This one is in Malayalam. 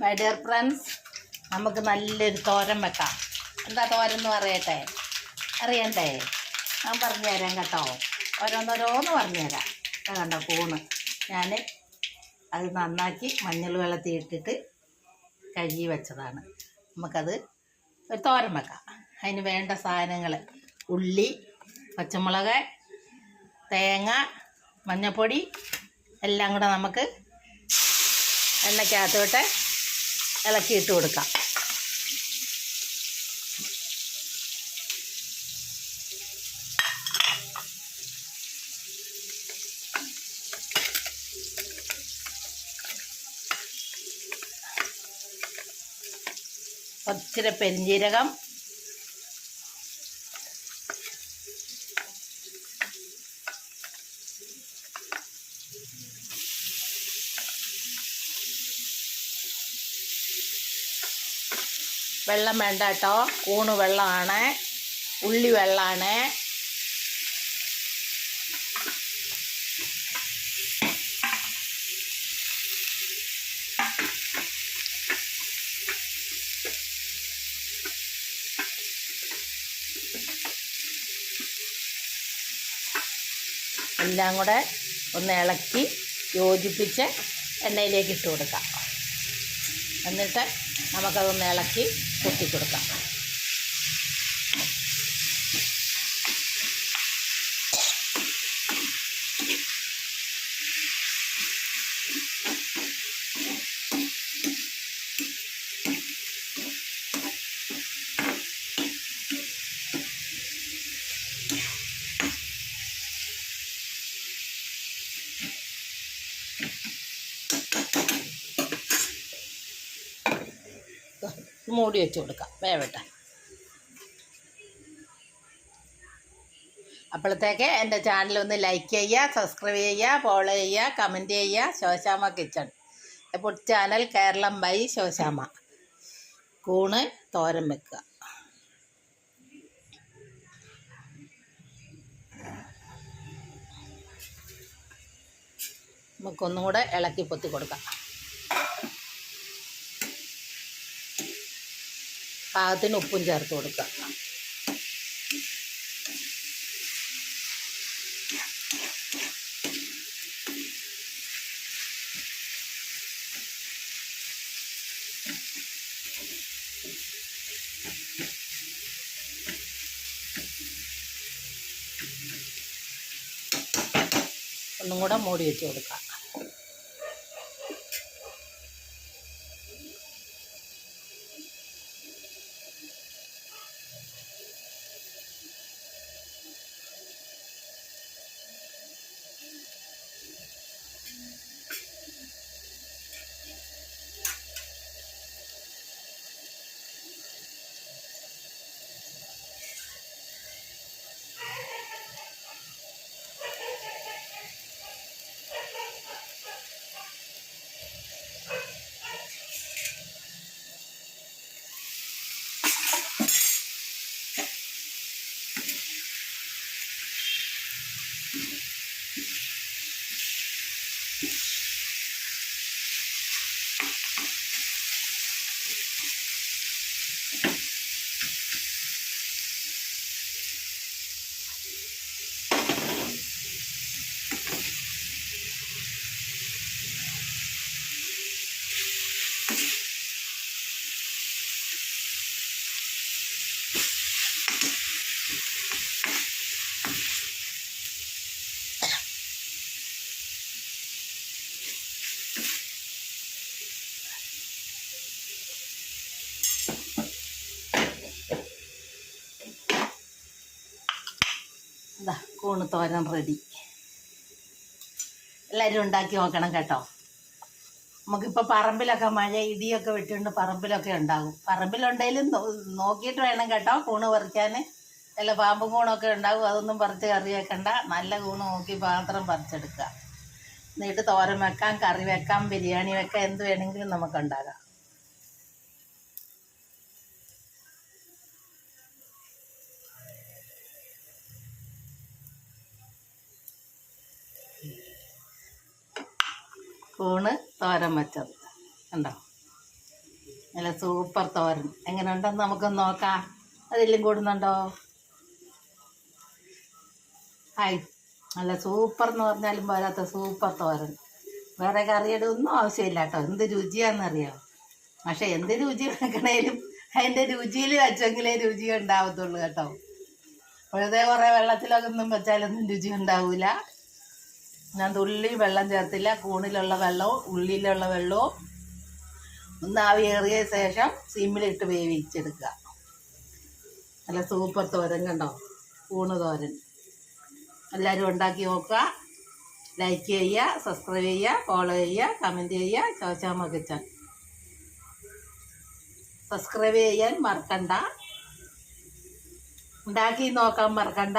മൈ ഡിയർ ഫ്രണ്ട്സ്, നമുക്ക് നല്ലൊരു തോരൻ വെക്കാം. എന്താ തോരൻ എന്ന് പറയട്ടെ? അറിയണ്ടേ? ഞാൻ പറഞ്ഞു തരാം കേട്ടോ. ഓരോന്നോരോന്ന് പറഞ്ഞു തരാം. കണ്ടോ കൂണ്, ഞാൻ അത് നന്നാക്കി മഞ്ഞൾ വെള്ളത്തിൽ ഇട്ടിട്ട് കഴുകി വെച്ചതാണ്. നമുക്കത് ഒരു തോരൻ വെക്കാം. അതിന് വേണ്ട സാധനങ്ങൾ: ഉള്ളി, പച്ചമുളക്, തേങ്ങ, മഞ്ഞൾപ്പൊടി എല്ലാം കൂടെ നമുക്ക് എണ്ണയ്ക്കകത്തോട്ട് ഇളക്കിയിട്ട് കൊടുക്കാം. ഇച്ചിരി പെരിഞ്ജീരകം, വെള്ളം വേണ്ട കേട്ടോ, കൂണ് വെള്ളമാണ്, ഉള്ളി വെള്ളമാണ്. എല്ലാം കൂടെ ഒന്ന് ഇളക്കി യോജിപ്പിച്ച് എണ്ണയിലേക്ക് ഇട്ട് കൊടുക്കാം. എന്നിട്ട് നമുക്കതൊന്ന് ഇളക്കി കൊത്തിക്കൊടുക്കാം. മൂടി വെച്ച് കൊടുക്കാം, വേവട്ടെ. അപ്പോഴത്തേക്ക് എൻ്റെ ചാനലൊന്ന് ലൈക്ക് ചെയ്യുക, സബ്സ്ക്രൈബ് ചെയ്യുക, ഫോളോ ചെയ്യുക, കമൻറ്റ് ചെയ്യുക. Shoshamma kitchen food channel, Keralam by Shoshamma. കൂണ് തോരൻ വെക്കുക. നമുക്കൊന്നും കൂടെ ഇളക്കി പൊത്തി കൊടുക്കാം. പാകത്തിന് ഉപ്പും ചേർത്ത് കൊടുക്കുക. ഒന്നും കൂടെ മൂടി വെച്ച് കൊടുക്കാം. ഇതാ കൂണ് തോരൻ റെഡി. എല്ലാവരും ഉണ്ടാക്കി നോക്കണം കേട്ടോ. നമുക്കിപ്പോൾ പറമ്പിലൊക്കെ മഴ ഇടിയൊക്കെ വിട്ടുകൊണ്ട് പറമ്പിലൊക്കെ ഉണ്ടാകും. പറമ്പിലുണ്ടെങ്കിലും നോക്കിയിട്ട് വേണം കേട്ടോ കൂണ് പറിക്കാൻ. നല്ല പാമ്പും കൂണൊക്കെ ഉണ്ടാകും. അതൊന്നും പറിച്ച് കറി വെക്കണ്ട. നല്ല കൂണ് നോക്കി മാത്രം പറിച്ചെടുക്കുക. എന്നിട്ട് തോരൻ വെക്കാം, കറി വെക്കാം, ബിരിയാണി വെക്കാം, എന്ത് വേണമെങ്കിലും നമുക്കുണ്ടാകാം. കൂണ് തോരൻ വെച്ചത് കണ്ടോ. നല്ല സൂപ്പർ തോരൻ എങ്ങനെ ഉണ്ടെന്ന് നമുക്കൊന്ന് നോക്കാം. അതെല്ലാം കൂടുന്നുണ്ടോ? ഹായ്, നല്ല സൂപ്പർ എന്ന് പറഞ്ഞാലും പോരാത്ത സൂപ്പർ തോരൻ. വേറെ കറിയുടെ ഒന്നും ആവശ്യമില്ല കേട്ടോ. എന്ത് രുചിയാണെന്നറിയാം. പക്ഷെ എന്ത് രുചി വെക്കണേലും അതിൻ്റെ രുചിയിൽ വെച്ചെങ്കിലേ രുചി ഉണ്ടാവത്തുള്ളൂ കേട്ടോ. വെറുതെ കുറേ വെള്ളത്തിലൊന്നും വെച്ചാലൊന്നും രുചി ഉണ്ടാവില്ല. ഞാൻ തുള്ളി വെള്ളം ചേർത്തില്ല. കൂണിലുള്ള വെള്ളവും ഉള്ളിയിലുള്ള വെള്ളവും ഒന്ന് ആവിയേറിയ ശേഷം സിമ്മിലിട്ട് വേവിച്ചെടുക്കുക. നല്ല സൂപ്പർ തോരൻ കണ്ടോ, കൂണ് തോരൻ. എല്ലാവരും ഉണ്ടാക്കി നോക്കുക. ലൈക്ക് ചെയ്യുക, സബ്സ്ക്രൈബ് ചെയ്യുക, ഫോളോ ചെയ്യുക, കമൻറ്റ് ചെയ്യുക. ചോച്ചാമ്മ കിച്ചൻ സബ്സ്ക്രൈബ് ചെയ്യാൻ മറക്കണ്ട. ഉണ്ടാക്കി നോക്കാൻ മറക്കണ്ട.